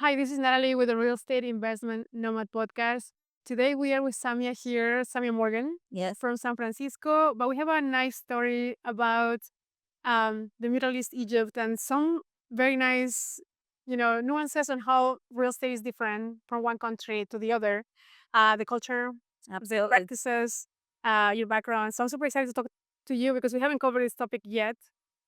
Hi, this is Natalie with the Real Estate Investment Nomad podcast. Today we are with Samia here, Samia Morgan Yes, from San Francisco, but we have a nice story about the Middle East, Egypt, and some very nice, nuances on how real estate is different from one country to the other. The culture, the absolutely. practices, your background. So I'm super excited to talk to you because we haven't covered this topic yet,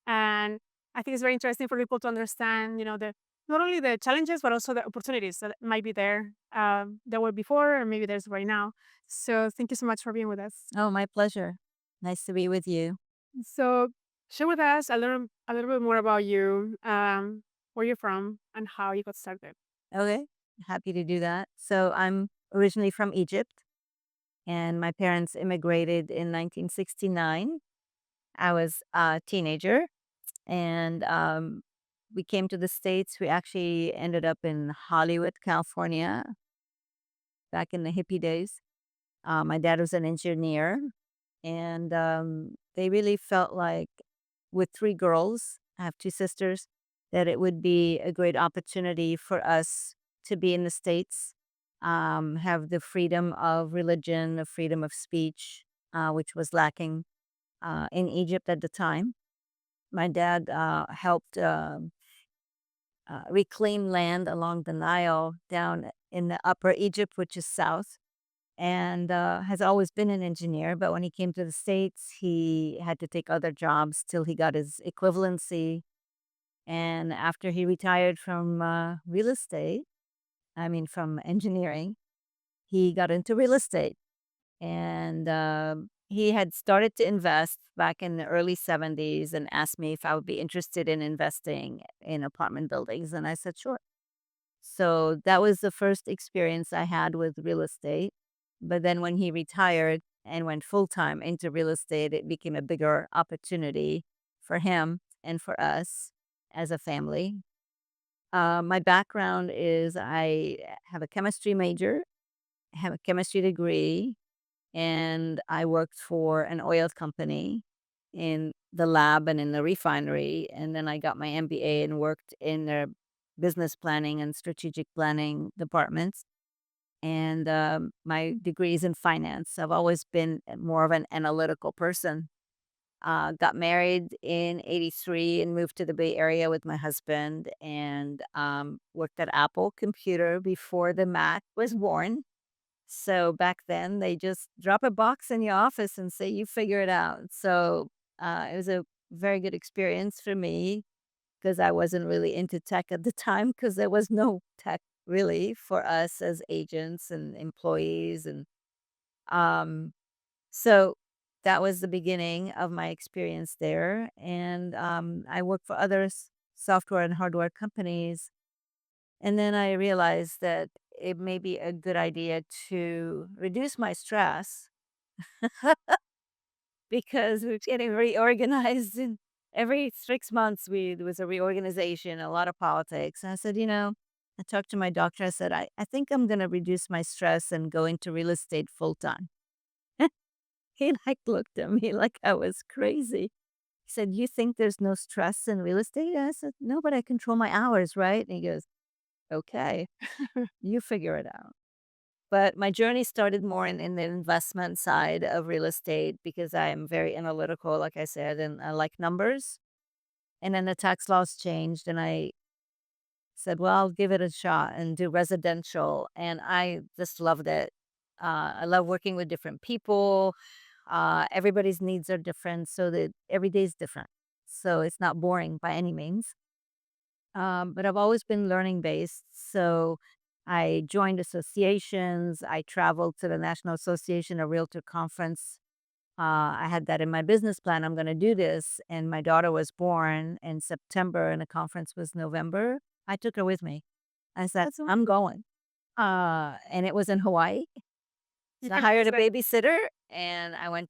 and I think it's very interesting for people to understand, the not only the challenges but also the opportunities that might be there. There were before, or maybe there's right now. So thank you so much for being with us. Oh, my pleasure. Nice to be with you. So share with us a little bit more about you, where you're from, and how you got started. Okay, happy to do that. So, I'm originally from Egypt, and my parents immigrated in 1969. I was a teenager, and we came to the States. We actually ended up in Hollywood, California, back in the hippie days. My dad was an engineer, and they really felt like with three girls, I have two sisters, that it would be a great opportunity for us to be in the States, have the freedom of religion, the freedom of speech, which was lacking in Egypt at the time. My dad helped reclaim land along the Nile down in the upper Egypt, which is south, and has always been an engineer. But when he came to the States, he had to take other jobs till he got his equivalency. And after he retired from real estate, I mean, from engineering, he got into real estate. And he had started to invest back in the early 70s and asked me if I would be interested in investing in apartment buildings. And I said, sure. So that was the first experience I had with real estate. But then when he retired and went full time into real estate, it became a bigger opportunity for him and for us as a family. My background is I have a chemistry major, have a chemistry degree, and I worked for an oil company in the lab and in the refinery. And then I got my MBA and worked in their business planning and strategic planning departments. And my degree is in finance. I've always been more of an analytical person. Got married in '83 and moved to the Bay Area with my husband and worked at Apple Computer before the Mac was born. So back then, they just drop a box in your office and say, you figure it out. So it was a very good experience for me because I wasn't really into tech at the time because there was no tech really for us as agents and employees. And um, so that was the beginning of my experience there. And I worked for other software and hardware companies. And then I realized that it may be a good idea to reduce my stress because we're getting reorganized. And every 6 months, there was a reorganization, a lot of politics. And I said, I talked to my doctor. I said, I think I'm going to reduce my stress and go into real estate full time. He like looked at me like I was crazy. He said, you think there's no stress in real estate? And I said, no, but I control my hours, right? And he goes, okay, you figure it out. But my journey started more in the investment side of real estate because I am very analytical, like I said, and I like numbers. And then the tax laws changed, and I said, well, I'll give it a shot and do residential. And I just loved it. I love working with different people. Everybody's needs are different, so that every day is different. So it's not boring by any means. But I've always been learning based. So I joined associations. I traveled to the National Association of Realtor Conference. I had that in my business plan. I'm going to do this. And my daughter was born in September, and the conference was November. I took her with me. I said, That's I'm awesome. going. And it was in Hawaii. So I Yeah, hired it's a like babysitter and I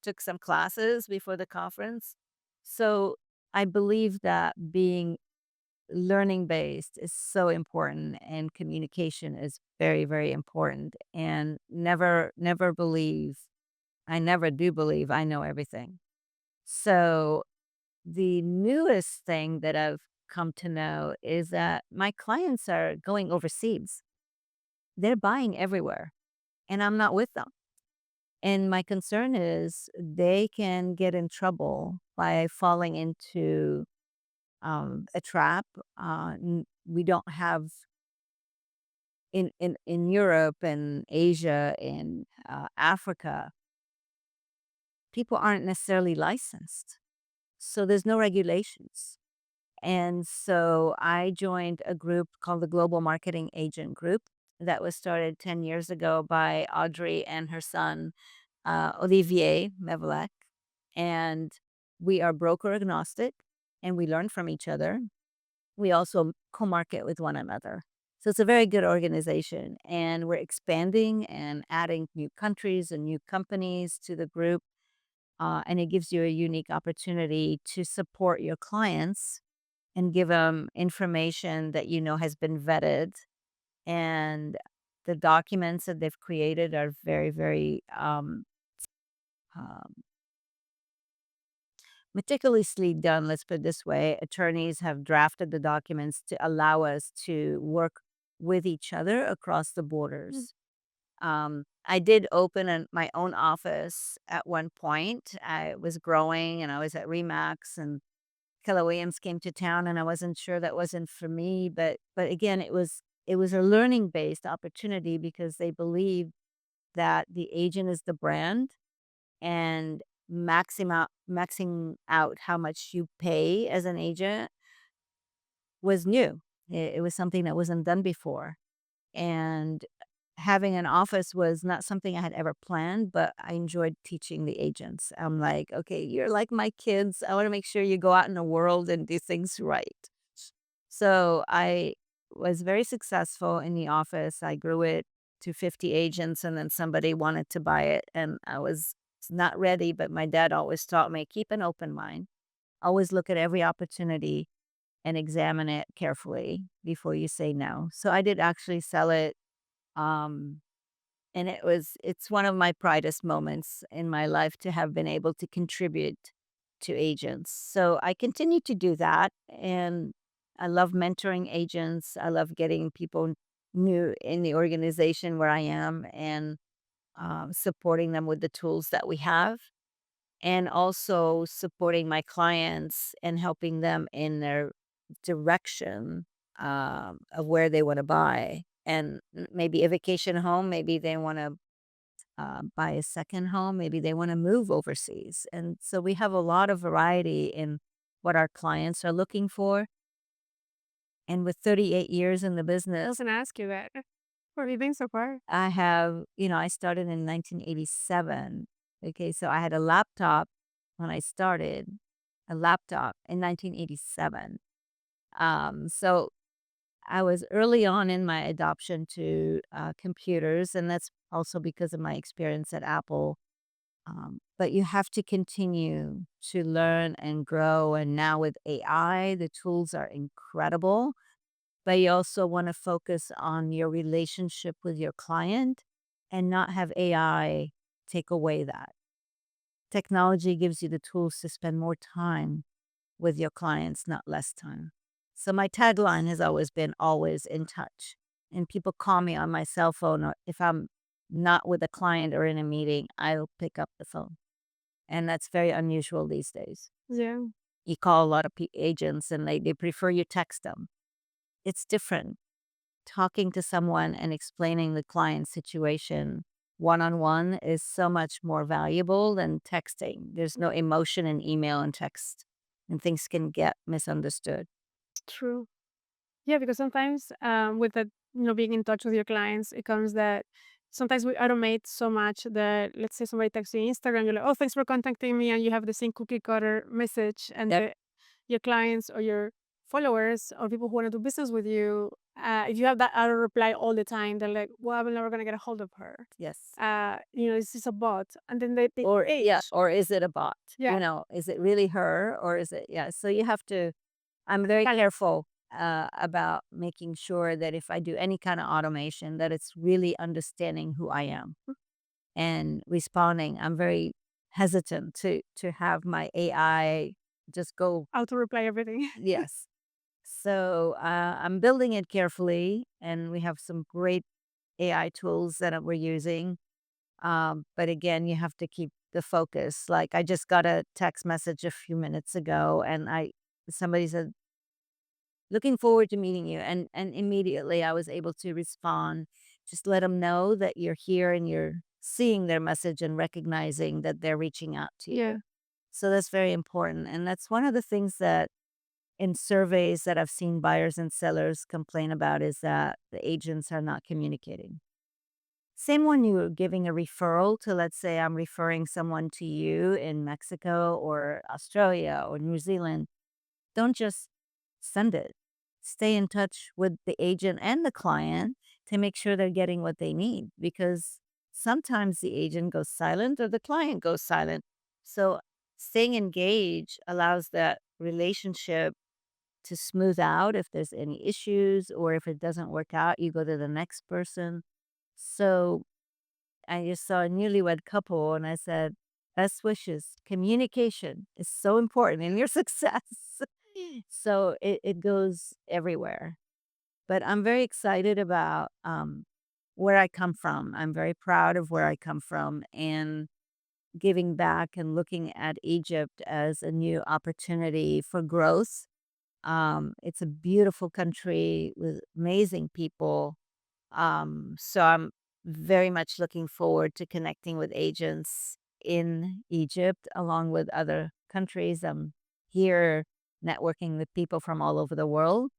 took some classes before the conference. So I believe that being learning based is so important and communication is very, very important. And never believe, I never do believe I know everything. So the newest thing that I've come to know is that my clients are going overseas. They're buying everywhere, and I'm not with them. And my concern is they can get in trouble by falling into a trap. We don't have in Europe and Asia and Africa, people aren't necessarily licensed, so there's no regulations. And so I joined a group called the Global Marketing Agent Group that was started 10 years ago by Audrey and her son, Olivier Mevalek. And we are broker agnostic and we learn from each other. We also co market with one another. So it's a very good organization. And we're expanding and adding new countries and new companies to the group. And it gives you a unique opportunity to support your clients and give them information that you know has been vetted, and the documents that they've created are very, very um, meticulously done. Let's put it this way: attorneys have drafted the documents to allow us to work with each other across the Mm. borders. I did open my own office at one point. I was growing and I was at Remax, and Keller Williams came to town, and I wasn't sure that wasn't for me, but again, it was a learning-based opportunity because they believe that the agent is the brand, and maxing out how much you pay as an agent was new. It was something that wasn't done before, and having an office was not something I had ever planned, but I enjoyed teaching the agents. I'm like, "Okay, you're like my kids. I wanna make sure you go out in the world and do things right." So, I was very successful in the office. I grew it to 50 agents, and then somebody wanted to buy it, and I was not ready, but my dad always taught me, "Keep an open mind. Always look at every opportunity and examine it carefully before you say no." So, I did actually sell it, um and it's one of my proudest moments in my life to have been able to contribute to agents. So I continue to do that, and I love mentoring agents. I love getting people new in the organization where I am, and supporting them with the tools that we have, and also supporting my clients and helping them in their direction of where they want to buy. And maybe a vacation home, maybe they want to buy a second home, maybe they want to move overseas. And so we have a lot of variety in what our clients are looking for. And with 38 years in the I business, was gonna ask you that. What have you been so far? I started in 1987. Okay, so I had a laptop when I started, a laptop in 1987. So I was early on in my adoption to computers, and that's also because of my experience at Apple. But you have to continue to learn and grow. And now with AI, the tools are incredible, but you also want to focus on your relationship with your client and not have AI take away that. Technology gives you the tools to spend more time with your clients, not less time. So my tagline has always been always in touch. And people call me on my cell phone, or if I'm not with a client or in a meeting, I'll pick up the phone. And that's very unusual these days. Yeah, You call a lot of agents and they prefer you text them. It's different. Talking to someone and explaining the client's situation one on one is so much more valuable than texting. There's no emotion in email and text, and things can get misunderstood. true. Yeah, because sometimes with that, being in touch with your clients, it comes that sometimes we automate so much that let's say somebody texts you Instagram, you're like, oh, thanks for contacting me, and you have the same cookie cutter message, and Yep. your clients or your followers or people who want to do business with you, if you have that auto reply all the time, they're like, well, I'm never gonna get a hold of her. Yes. This is a bot, and then they Or yeah, age. or is it a bot? Yeah, Is it really her or is it yeah, so you have to I'm very careful about making sure that if I do any kind of automation that it's really understanding who I am and responding. I'm very hesitant to have my AI just go auto reply everything. yes. So I'm building it carefully, and we have some great AI tools that we're using. But again, you have to keep the focus. Like I just got a text message a few minutes ago, and I somebody said, "Looking forward to meeting you," and immediately I was able to respond. Just let them know that you're here and you're seeing their message and recognizing that they're reaching out to you. Yeah. So that's very important, and that's one of the things that in surveys that I've seen buyers and sellers complain about is that the agents are not communicating. Same when you're giving a referral to, let's say, I'm referring someone to you in Mexico or Australia or New Zealand. Don't just send it. Stay in touch with the agent and the client to make sure they're getting what they need because sometimes the agent goes silent or the client goes silent. So staying engaged allows that relationship to smooth out if there's any issues or if it doesn't work out, you go to the next person. So I just saw a newlywed couple and I said, best wishes. Communication is so important in your success. So it goes everywhere. But I'm very excited about where I come from. I'm very proud of where I come from and giving back and looking at Egypt as a new opportunity for growth. It's a beautiful country with amazing people. So I'm very much looking forward to connecting with agents in Egypt along with other countries. I'm here networking with people from all over the world.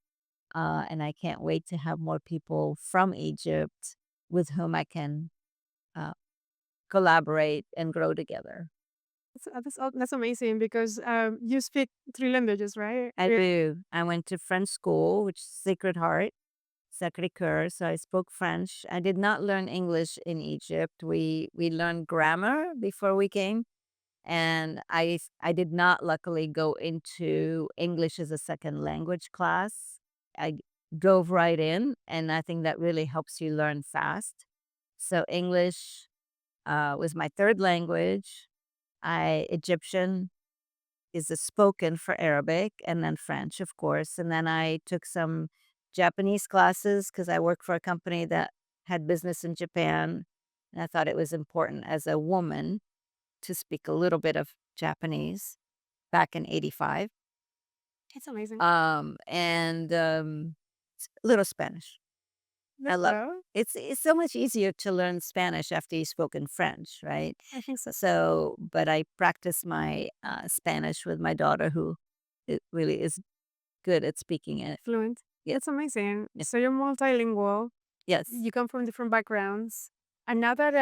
And I can't wait to have more people from Egypt with whom I can uh, collaborate and grow together. That's amazing because you speak three languages, right? I do. I went to French school, which is Sacred Heart, Sacré Coeur. So I spoke French. I did not learn English in Egypt. We learned grammar before we came, and I did not luckily go into English as a second language class. I dove right in, and I think that really helps you learn fast. So English was my third language. I Egyptian is a spoken for Arabic, and then French, of course. And then I took some Japanese classes because I worked for a company that had business in Japan. And I thought it was important as a woman to speak a little bit of Japanese back in 85. It's amazing. And a little Spanish. I That's love so. it's so much easier to learn Spanish after you spoken French, right? I think so. So, but I practice my Spanish with my daughter, who it really is good at speaking it. Fluent. Yes, That's amazing. yes, So you're multilingual. yes, You come from different backgrounds, and now that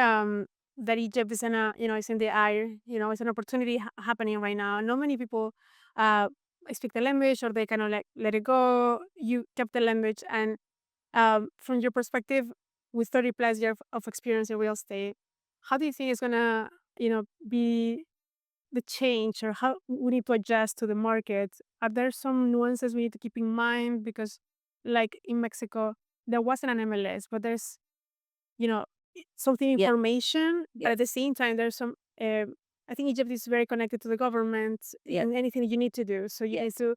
that Egypt is in a is in the air, it's an opportunity happening right now. Not many people uh speak the language or they kind of like let it go. You kept the language, and from your perspective, with 30 plus years of experience in real estate, how do you think it's gonna be the change, or how we need to adjust to the market? Are there some nuances we need to keep in mind? Because, like in Mexico, there wasn't an MLS, but there's, something yes, information, but yes, at the same time, there's some. I think Egypt is very connected to the government yes, in anything you need to do. So you yes. need to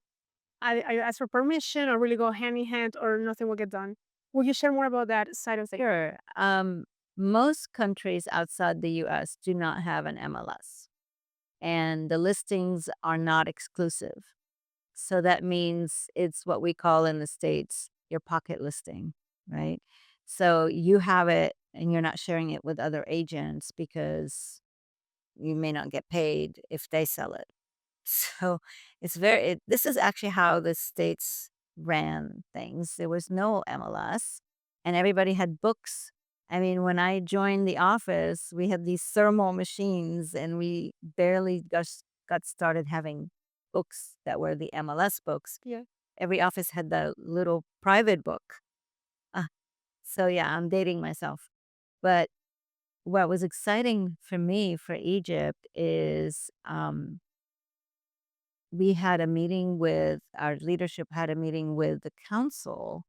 either ask for permission or really go hand in hand, or nothing will get done. Will you share more about that side of things? Sure. Most countries outside the U.S. do not have an MLS, and the listings are not exclusive. So that means it's what we call in the States your pocket listing, right? So you have it and you're not sharing it with other agents because you may not get paid if they sell it. So this is actually how the States ran things. There was no MLS and everybody had books. I mean, when I joined the office, we had these thermal machines and we barely got started having books that were the MLS books. Yeah. Every office had the little private book. Uh, so yeah, I'm dating myself. But what was exciting for me for Egypt is we had a meeting with our leadership had a meeting with the council,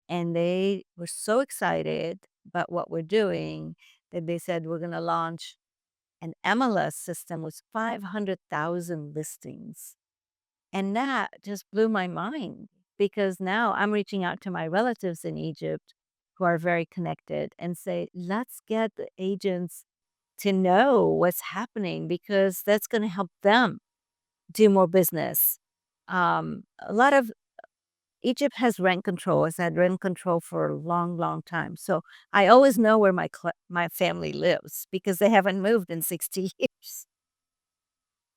and they were so excited about what we're doing that they said we're going to launch an MLS system with 500,000 listings. And that just blew my mind. because now I'm reaching out to my relatives in Egypt who are very connected and say, let's get the agents to know what's happening because that's going to help them do more business. A lot of Egypt has rent control. It's had rent control for a long, long time. So I always know where my family lives because they haven't moved in 60 years.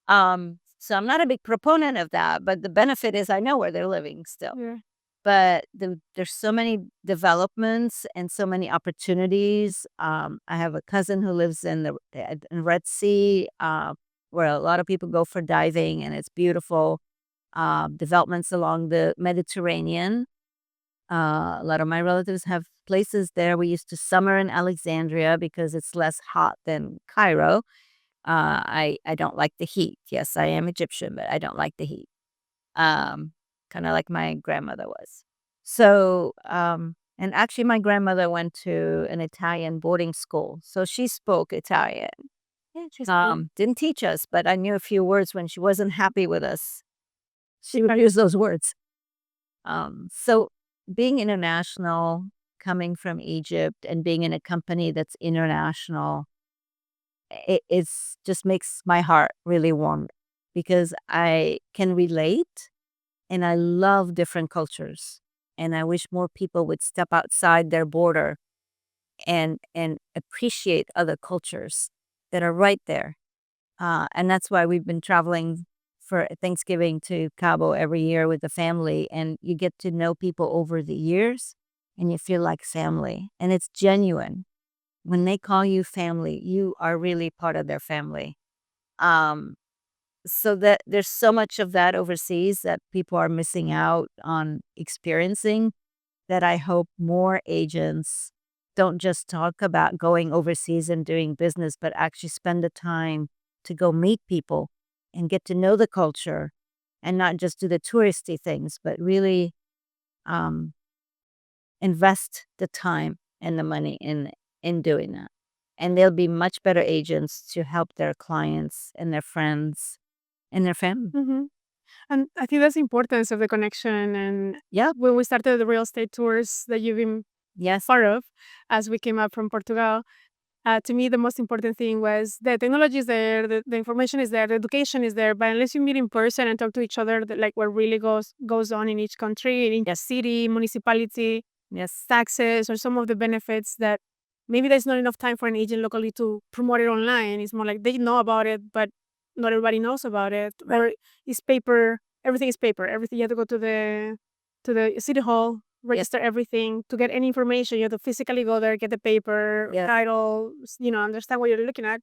So I'm not a big proponent of that, but the benefit is I know where they're living still. Yeah. But there's so many developments and so many opportunities. I have a cousin who lives in the in Red Sea, where a lot of people go for diving, and it's beautiful. Developments along the Mediterranean. A lot of my relatives have places there. We used to summer in Alexandria because it's less hot than Cairo. I don't like the heat. Yes, I am Egyptian, but I don't like the heat. Um, Kind of like my grandmother was. So, and actually, my grandmother went to an Italian boarding school, so she spoke Italian. Interesting. Didn't teach us, but I knew a few words when she wasn't happy with us. She would use those words. So being international, coming from Egypt and being in a company that's international, it's just makes my heart really warm because I can relate and I love different cultures. And I wish more people would step outside their border and appreciate other cultures that are right there. And that's why we've been traveling for Thanksgiving to Cabo every year with the family. And you get to know people over the years and you feel like family. And it's genuine. When they call you family, you are really part of their family. Um, so that there's so much of that overseas that people are missing out on experiencing that I hope more agents don't just talk about going overseas and doing business, but actually spend the time to go meet people and get to know the culture and not just do the touristy things, but really um, invest the time and the money in doing that. And they'll be much better agents to help their clients and their friends and their family. Hmm. And I think that's the importance of the connection. And Yeah. when we started the real estate tours that you've been Yes. part of, as we came up from Portugal, to me, the most important thing was the technology is there, the information is there, the education is there. But unless you meet in person and talk to each other, like what really goes on in each country, in each Yes. city, municipality, Yes. taxes, or some of the benefits that maybe there's not enough time for an agent locally to promote it online. It's more like they know about it, but not everybody knows about it. Or it's paper. Everything is paper. Everything you have to go to the city hall, register everything to get any information. You have to physically go there, get the paper, Yes. title, understand what you're looking at.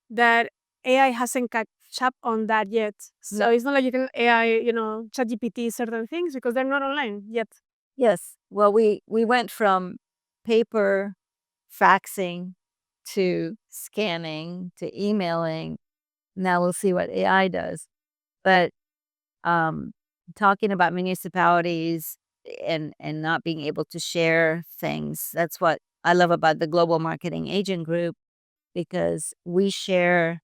That AI hasn't catch up on that yet. So No. it's not like you can AI, ChatGPT certain things because they're not online yet. Yes. Well, we went from paper, faxing to scanning to emailing. Now we'll see what AI does. But um, talking about municipalities and not being able to share things, that's what I love about the Global Marketing Agent Group because we share.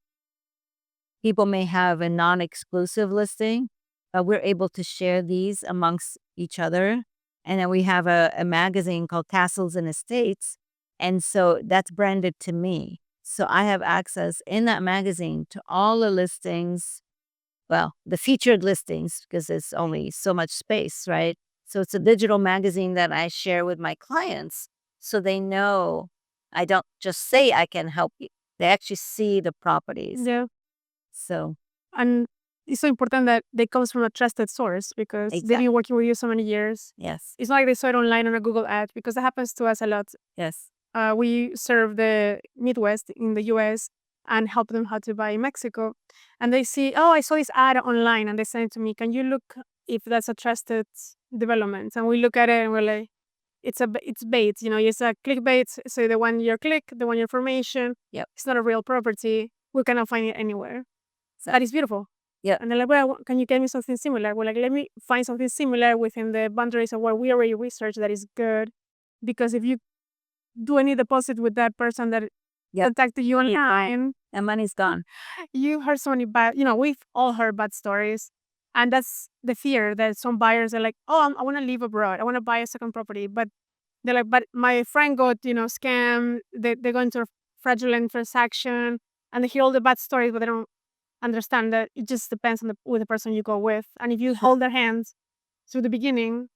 People may have a non-exclusive listing, but we're able to share these amongst each other. And then we have a magazine called Castles and Estates. And so that's branded to me. So I have access in that magazine to all the listings, well, the featured listings, because there's only so much space, right? So it's a digital magazine that I share with my clients so they know I don't just say I can help you. They actually see the properties. Yeah. So And it's so important that they comes from a trusted source because they've exactly. been working with you so many years. Yes. It's not like they saw it online on a Google ad because that happens to us a lot. Yes. We serve the Midwest in the US and help them how to buy in Mexico. And they see, oh, I saw this ad online, and they send it to me. Can you look if that's a trusted development? And we look at it and we're like, it's bait, it's a clickbait. So the one year click, the 1 year information, Yep. it's not a real property. We cannot find it anywhere. But it's beautiful. Yep. And they're like, well, can you get me something similar? We're like, let me find something similar within the boundaries of what we already researched that is good. Because if you do any deposit with that person that Yep. contacted you online, And money's gone. you heard so many bad, we've all heard bad stories. And that's the fear that some buyers are like, oh, I want to live abroad. I want to buy a second property. But they're like, but my friend got, scammed. They go into a fraudulent transaction and they hear all the bad stories, but they don't understand that it just depends on with the person you go with. And if you hold their hands through the beginning,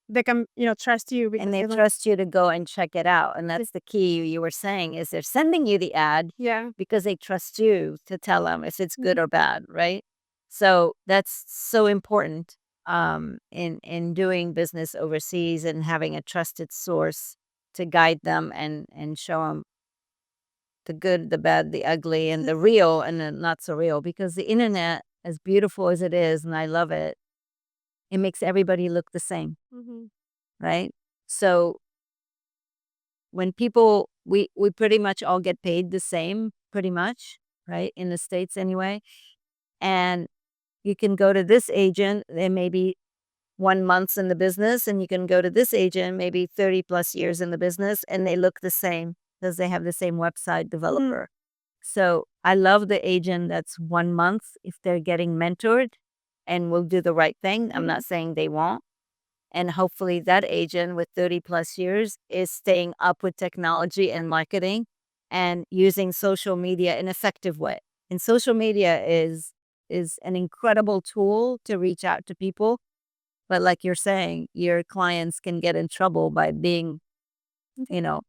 they can, trust you And because they they don't. trust you to go and check it out, and that's the key you were saying is they're sending you the ad Yeah. because they trust you to tell them if it's good Mhm. or bad, right? So that's so important, in doing business overseas and having a trusted source to guide them and show them the good, the bad, the ugly, and the real and the not so real, because the internet, as beautiful as it is, and I love it, it makes everybody look the same, Mhm. right? So when people we pretty much all get paid the same, pretty much, right? In the States anyway. And you can go to this agent, they may be 1 month in the business, and you can go to this agent, maybe 30 plus years in the business, and they look the same because they have the same website Mhm. developer. So I love the agent that's 1 month if they're getting mentored and will do the right thing. I'm Mhm. not saying they won't. And hopefully that agent with 30 plus years is staying up with technology and marketing and using social media in an effective way. And social media is an incredible tool to reach out to people. But like you're saying, your clients can get in trouble by being, Mhm. you know,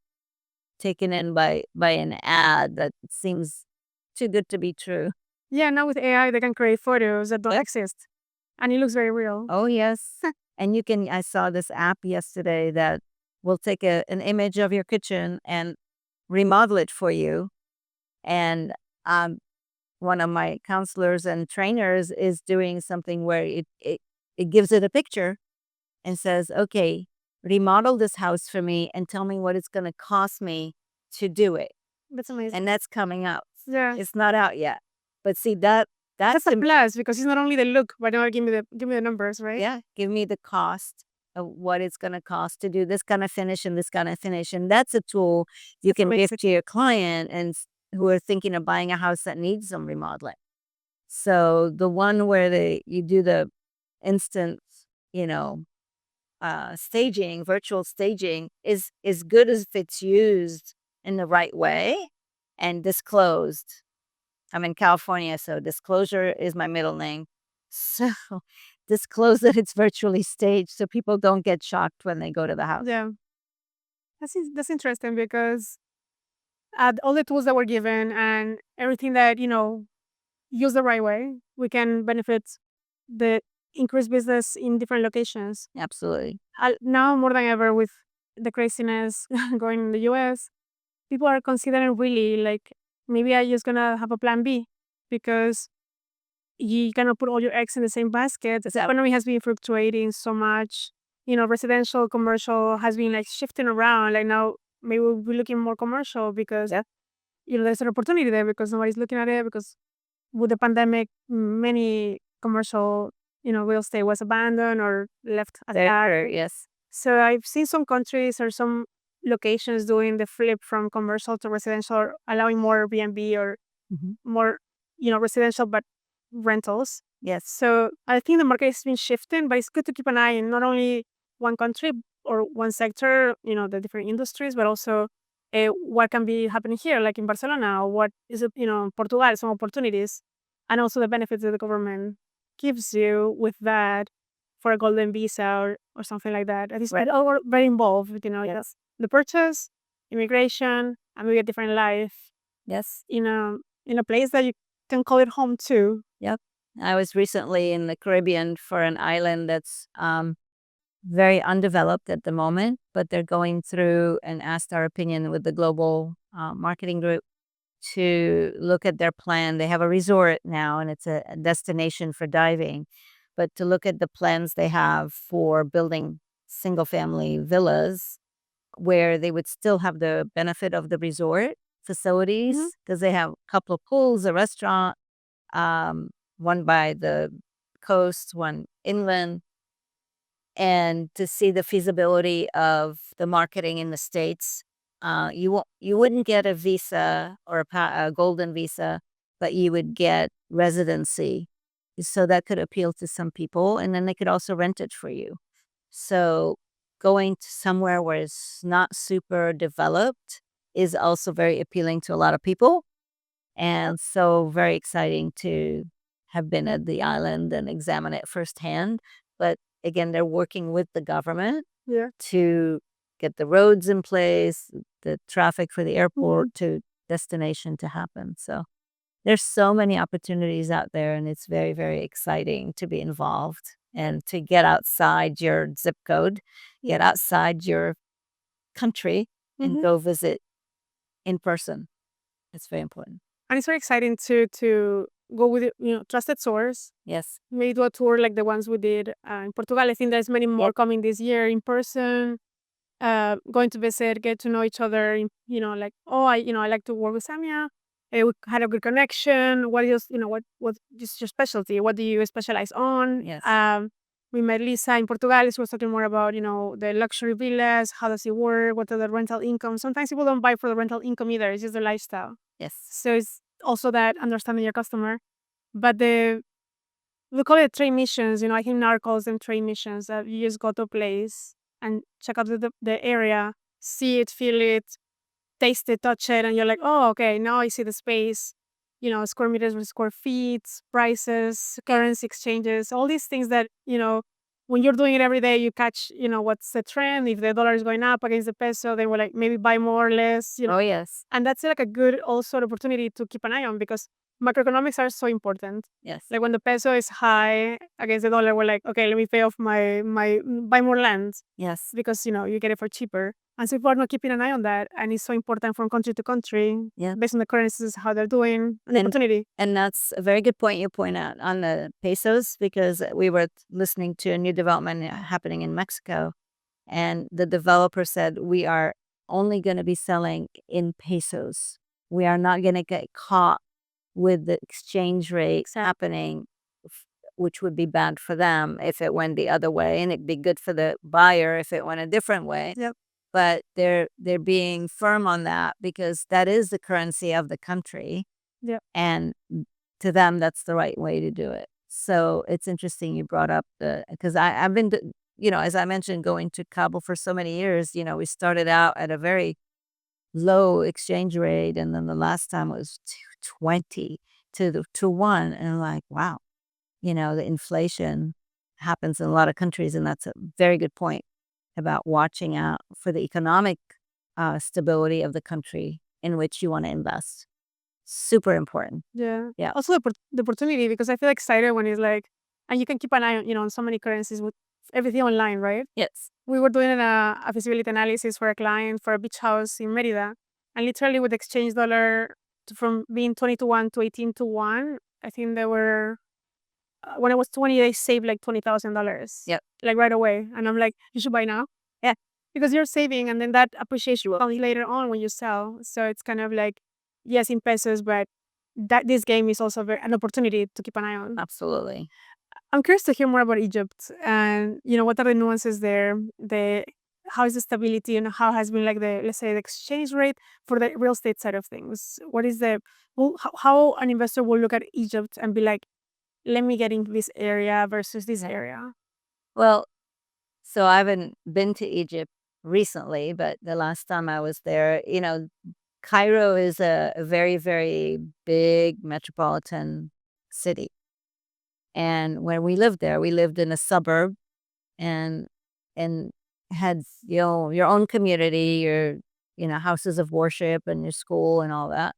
taken in by an ad that seems too good to be true. Yeah, now with AI, they can create photos that don't Yep. exist, and it looks very real. Oh yes. And you can I saw this app yesterday that will take an image of your kitchen and remodel it for you. And one of my counselors and trainers is doing something where it gives it a picture and says, okay, remodel this house for me and tell me what it's going to cost me to do it. That's amazing. And that's coming out. Yeah, It's not out yet. But see, that's that's a plus because it's not only the look, but now give me the numbers, right? yeah, give me the cost of what it's going to cost to do this kind of finish and this kind of finish. And that's a tool you That's can give amazing. to your client who are thinking of buying a house that needs some remodeling. So the one where you do the instant, you know, staging, virtual staging is good as if it's used in the right way and disclosed. I'm in California, so disclosure is my middle name. So disclose that it's virtually staged so people don't get shocked when they go to the house. Yeah, that's interesting because all the tools that we're given and everything that use the right way, we can benefit the increased business in different locations. Absolutely. Now more than ever with the craziness going in the US, people are considering really like maybe I just gonna have a plan B because you cannot put all your eggs in the same basket. The So economy has been fluctuating so much. Residential, commercial has been like shifting around. Like now, maybe we'll be looking more commercial because yeah, there's an opportunity there because nobody's looking at it because with the pandemic, many commercial, real estate was abandoned or left as that. there, yes. So I've seen some countries or some locations doing the flip from commercial to residential, or allowing more B&B or Mhm. more, residential but rentals. Yes. So I think the market has been shifting, but it's good to keep an eye in not only one country or one sector, the different industries, but also what can be happening here, like in Barcelona, or what is it, Portugal, some opportunities, and also the benefits that the government gives you with that for a golden visa or something like that. That is Right. all very involved, yes. The purchase, immigration, and maybe a different life Yes. in a place that you can call it home too. Yep. I was recently in the Caribbean for an island that's very undeveloped at the moment, but they're going through and asked our opinion with the global marketing group to look at their plan. They have a resort now and it's a destination for diving, but to look at the plans they have for building single family villas where they would still have the benefit of the resort Mhm. facilities because they have a couple of pools, a restaurant, um, one by the coast, one inland, and to see the feasibility of the marketing in the States. You wouldn't get a visa or a golden visa, but you would get residency So that could appeal to some people, and then they could also rent it for you. So going to somewhere where it's not super developed is also very appealing to a lot of people. And so very exciting to have been at the island and examine it firsthand. But again, they're working with the government Yeah. to get the roads in place, the traffic for the Mhm. airport to destination to happen. So there's so many opportunities out there, and it's very, very exciting to be involved and to get outside your zip code, get outside your country, and Mhm. go visit in person. It's very important. And it's very exciting to go with, trusted source. Yes. Maybe do a tour like the ones we did, in Portugal. I think there's many more Yep. coming this year in person, going to visit, get to know each other, like, "Oh, I like to work with Samia. We had a good connection. What is, what is your specialty? What do you specialize on?" Yes. We met Lisa in Portugal. She was talking more about, the luxury villas. How does it work? What are the rental income? Sometimes people don't buy for the rental income either. It's just the lifestyle. Yes. So it's also that understanding your customer. But we call it trade missions. I think NAR calls them trade missions, that you just go to a place and check out the area, see it, feel it, taste it, touch it, and you're like, oh, okay, now I see the space, square meters versus square feet, prices, currency exchanges, all these things that, when you're doing it every day, you catch, what's the trend. If the dollar is going up against the peso, then we're like, maybe buy more or less, Oh, yes. and that's like a good also opportunity to keep an eye on because macroeconomics are so important. Yes. Like when the peso is high against the dollar, we're like, okay, let me pay off my buy more land Yes. because you get it for cheaper. And so people are not keeping an eye on that, and it's so important from country to country Yeah. based on the currencies how they're doing an And opportunity. and that's a very good point you point out on the pesos because we were listening to a new development happening in Mexico, and the developer said we are only going to be selling in pesos. We are not going to get caught with the exchange rates happening, which would be bad for them if it went the other way, and it'd be good for the buyer if it went a different way. Yep. But they're being firm on that because that is the currency of the country, Yep. and to them, that's the right way to do it. So it's interesting you brought up the because I've been, as I mentioned, going to Kabul for so many years. We started out at a very low exchange rate, and then the last time was 220 to 1, and I'm like, wow, the inflation happens in a lot of countries, and that's a very good point about watching out for the economic stability of the country in which you want to invest. Super important. Yeah. Yeah. Also the opportunity because I feel excited when it's like, and you can keep an eye on on so many currencies with everything online, right? Yes. We were doing a feasibility analysis for a client for a beach house in Merida, and literally with exchange dollar from being 20 to 1 to 18 to 1, I think they were when I was 20, they saved like $20,000 Yep. like right away, and I'm like, you should buy now, Yeah. because you're saving, and then that appreciation will come later on when you sell. So it's kind of like yes in pesos, but that this game is also an opportunity to keep an eye on. Absolutely. I'm curious to hear more about Egypt and what are the nuances there, the how is the stability and how has been like the let's say the exchange rate for the real estate side of things. What is the how an investor will look at Egypt and be like, let me get into this area versus this area. Well, so I haven't been to Egypt recently, but the last time I was there, Cairo is a very, very big metropolitan city. And when we lived there, we lived in a suburb and and had your own community, your houses of worship and your school and all that.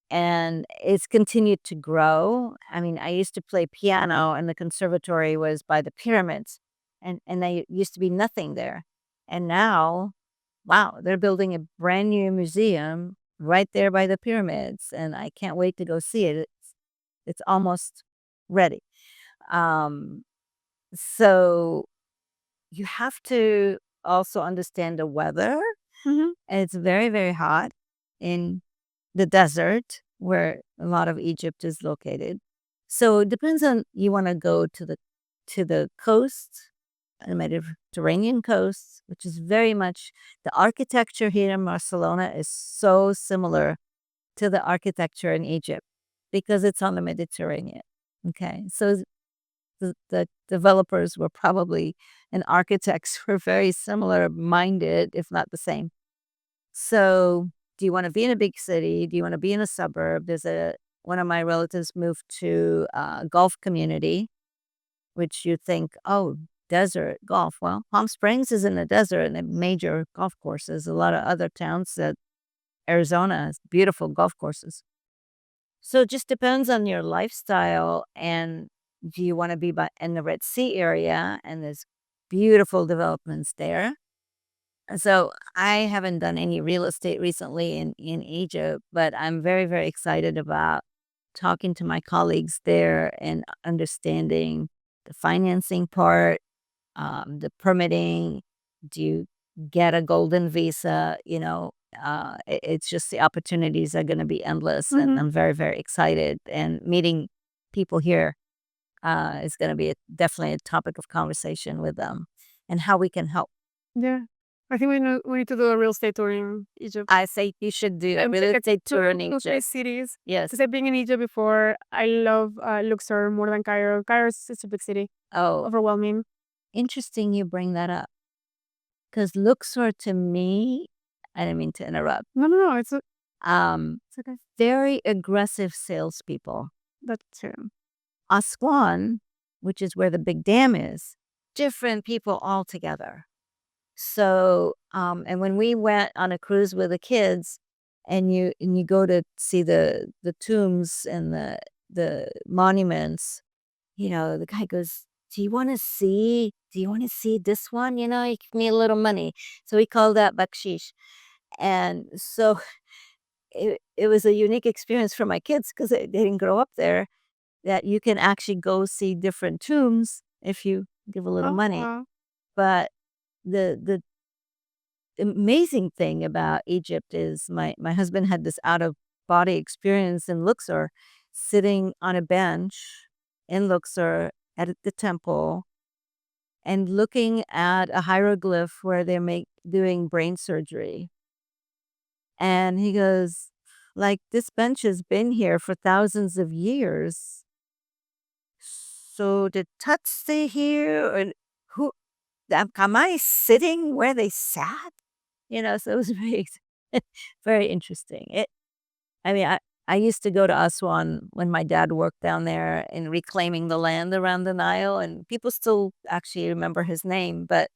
And it's continued to grow. I mean, I used to play piano and the conservatory was by the pyramids and there used to be nothing there. And now, wow, they're building a brand new museum right there by the pyramids and I can't wait to go see it. It's almost ready. Um so you have to also understand the weather. Hmm. And it's very, very hot in the desert where a lot of Egypt is located. So it depends on you want to go to the coast, the Mediterranean coast, which is very much the architecture here in Barcelona is so similar to the architecture in Egypt because it's on the Mediterranean. Okay. So the developers were probably and architects were very similar minded, if not the same. So, do you want to be in a big city? Do you want to be in a suburb? There's a one of my relatives moved to a golf community, which you think, oh, desert golf. Well, Palm Springs is in the desert and a major golf courses. A lot of other towns that Arizona has beautiful golf courses. So it just depends on your lifestyle and do you want to be in the Red Sea area and there's beautiful developments there. So I haven't done any real estate recently in Egypt, but I'm very, very excited about talking to my colleagues there and understanding the financing part, the permitting. Do you get a golden visa? It's just the opportunities are going to be endless, and Hmm. I'm very, very excited. And meeting people here is going to be definitely a topic of conversation with them, and how we can help. Yeah. I think we need to do a real estate tour in Egypt. I say you should do a And real pick like estate two, tour in two, three Egypt. cities. Yes. Because I've been in Egypt before. I love Luxor more than Cairo. Cairo is such a big city, Oh, overwhelming. interesting you bring that up because Luxor to me, I didn't mean to interrupt. No, no, no. Um, It's okay. Very aggressive salespeople. That too. Aswan, which is where the big dam is, different people altogether. So, and when we went on a cruise with the kids, and you go to see the tombs and the monuments, the guy goes, Do you want to see this one? You give me a little money." So we call that bakshish, and so it was a unique experience for my kids because they didn't grow up there. That you can actually go see different tombs if you give a little Oh, money. wow. But the amazing thing about Egypt is my husband had this out of body experience in Luxor, sitting on a bench in Luxor at the temple and looking at a hieroglyph where they're doing brain surgery. And he goes, like, this bench has been here for thousands of years. So did Tut stay here? And who am I sitting where they sat? So it was very, very interesting. I mean, I used to go to Aswan when my dad worked down there in reclaiming the land around the Nile, and people still actually remember his name. But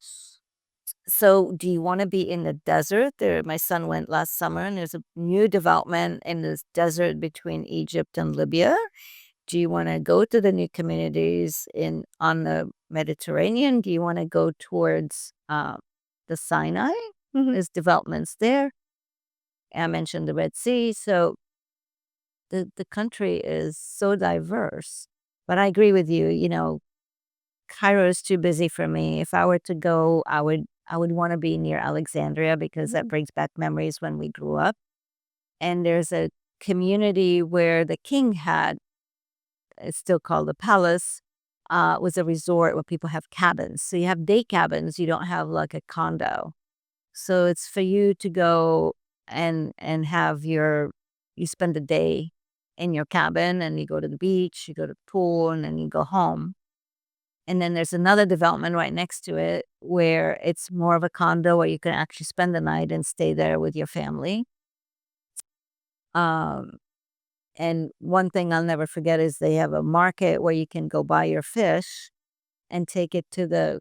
so, do you want to be in the desert? There, my son went last summer, and there's a new development in this desert between Egypt and Libya. Do you want to go to the new communities in on the Mediterranean? Do you want to go towards the Sinai? Hmm. There's developments there. I mentioned the Red Sea, so the country is so diverse. But I agree with you. Cairo is too busy for me. If I were to go, I would want to be near Alexandria because that brings back memories when we grew up. And there's a community where the king had, it's still called the palace, was a resort where people have cabins. So you have day cabins. You don't have like a condo. So it's for you to go and have you spend a day in your cabin and you go to the beach, you go to the pool, and then you go home. And then there's another development right next to it where it's more of a condo where you can actually spend the night and stay there with your family. Um, and one thing I'll never forget is they have a market where you can go buy your fish and take it to the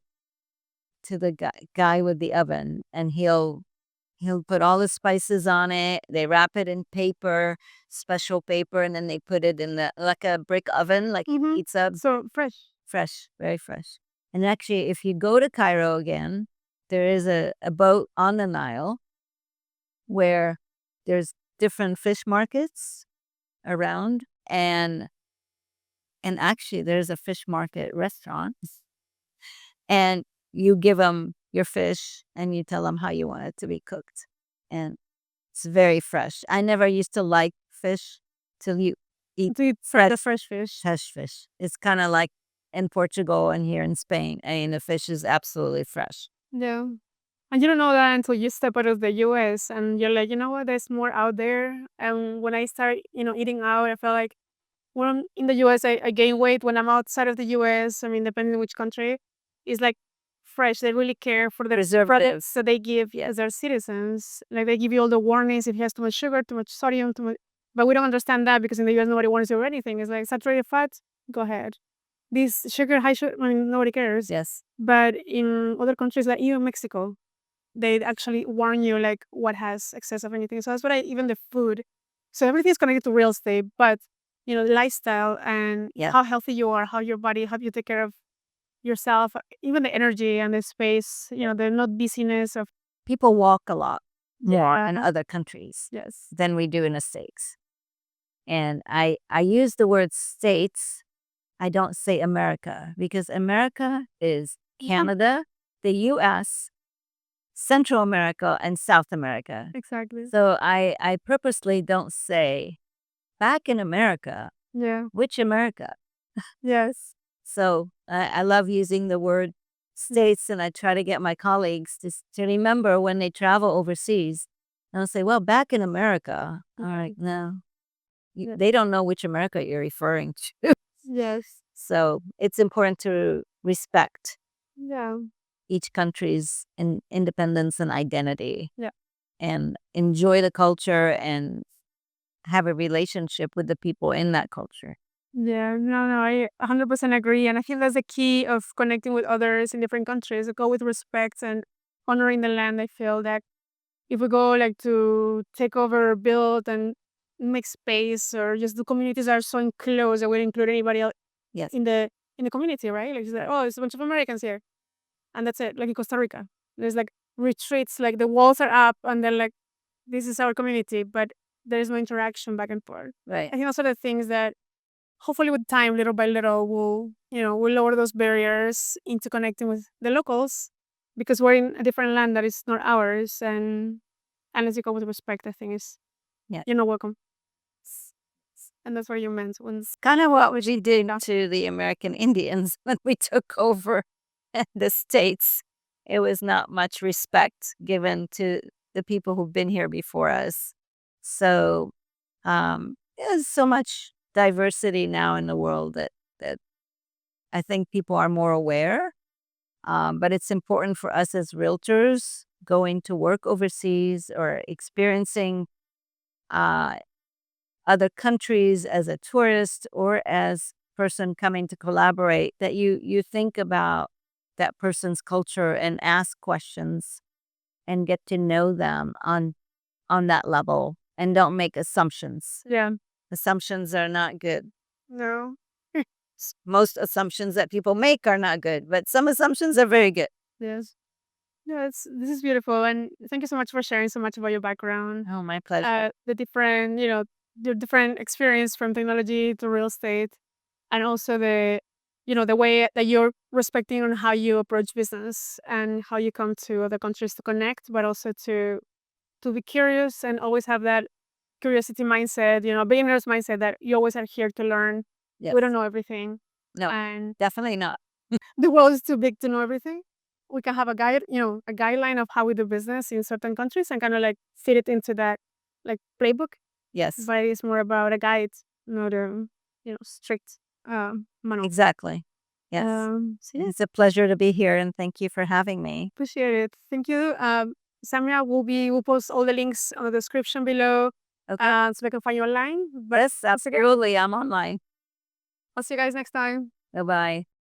guy with the oven, and he'll put all the spices on it. They wrap it in paper, special paper, and then they put it in the like a brick oven, like Hmm. pizza. So fresh. Fresh, very fresh. And actually, if you go to Cairo again, there is a boat on the Nile where there's different fish markets around, and actually there's a fish market restaurant, and you give them your fish and you tell them how you want it to be cooked, and it's very fresh. I never used to like fish till you eat To eat fresh the fresh fish. fresh fish. It's kind of like in Portugal and here in Spain. I mean, the fish is absolutely fresh. Yeah. And you don't know that until you step out of the US and you're like, you know what, there's more out there. And when I start, eating out, I felt like, when I'm in the US, I gain weight. When I'm outside of the US, I mean, depending on which country, it's like fresh. They really care for the Preservative. products that they give as their citizens. Like they give you all the warnings if it has too much sugar, too much sodium, too much. But we don't understand that because in the US, nobody warns you or anything. It's like saturated fat, go ahead. This sugar, high sugar, I mean, nobody cares. Yes. But in other countries, like even Mexico, they actually warn you like what has excess of anything. So that's what even the food. So everything is connected to real estate, but the lifestyle and Yeah. how healthy you are, how your body, how you take care of yourself, even the energy and the space, the not busyness of People walk a lot more in yeah, other countries yes, than we do in the States. And I use the word states. I don't say America because America is yeah, Canada, the US, Central America, and South America. exactly, So I purposely don't say back in America, yeah, which America? yes, So I love using the word states, and I try to get my colleagues to remember when they travel overseas. And I'll say, well, back in America. All right, no, yeah, they don't know which America you're referring to. yes, So it's important to respect yeah, each country's independence and identity yeah. and enjoy the culture and have a relationship with the people in that culture. Yeah, no, I 100% agree. And I think that's the key of connecting with others in different countries. Go with respect and honoring the land. I feel that if we go like to take over, build, and make space, or just the communities are so enclosed that we don't include anybody else Yes. in the community, right? Like, it's like, oh, it's a bunch of Americans here, and that's it. Like in Costa Rica, there's like retreats, like the walls are up, and then like this is our community, but there is no interaction back and forth. Right. I think those are the things that hopefully with time, little by little, we'll lower those barriers into connecting with the locals because we're in a different land that is not ours. And as you go with respect, I think is Yeah. you're not welcome. And that's what you meant when Kind of what we did to the American Indians when we took over the states. It was not much respect given to the people who've been here before us. So there's so much diversity now in the world that I think people are more aware. But it's important for us as realtors going to work overseas or experiencing uh, other countries as a tourist or as person coming to collaborate that you think about that person's culture and ask questions and get to know them on that level and don't make assumptions. yeah, Assumptions are not good. no, Most assumptions that people make are not good, but some assumptions are very good. yes, yeah. This is beautiful, and thank you so much for sharing so much about your background, Oh, my pleasure. the different, your different experience from technology to real estate, and also the way that you're respecting on how you approach business and how you come to other countries to connect, but also to be curious and always have that curiosity mindset, beginner's mindset that you always are here to learn. Yes. We don't know everything, No, and definitely not. the world is too big to know everything. We can have a guide, a guideline of how we do business in certain countries and kind of like fit it into that like playbook. Yes, But it's more about a guide, not a strict manual. exactly. Yes. So yeah, It's a pleasure to be here and thank you for having me. appreciate it. Thank you. Samia, we'll post all the links on the description below, Okay. so they can find you online. But Yes, once again, absolutely. I'm online. I'll see you guys next time. Bye bye.